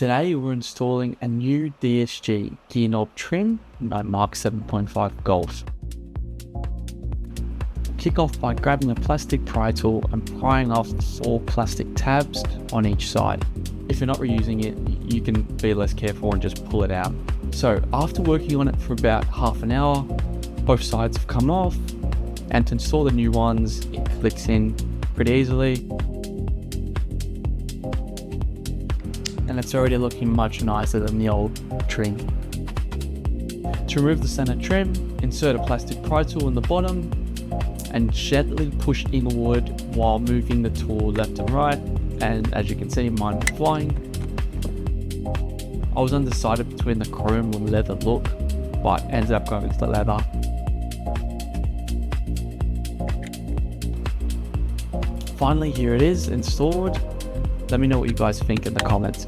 Today we're installing a new DSG gear knob trim by Mk7.5 Golf. Kick off by grabbing a plastic pry tool and prying off the 4 plastic tabs on each side. If you're not reusing it, you can be less careful and just pull it out. So after working on it for about half an hour, both sides have come off, and to install the new ones, it clicks in pretty easily. And it's already looking much nicer than the old trim. To remove the center trim, insert a plastic pry tool in the bottom and gently push inward while moving the tool left and right, and as you can see, mine was flying. I was undecided between the chrome and leather look, but ended up going with the leather. Finally, here it is installed. Let me know what you guys think in the comments.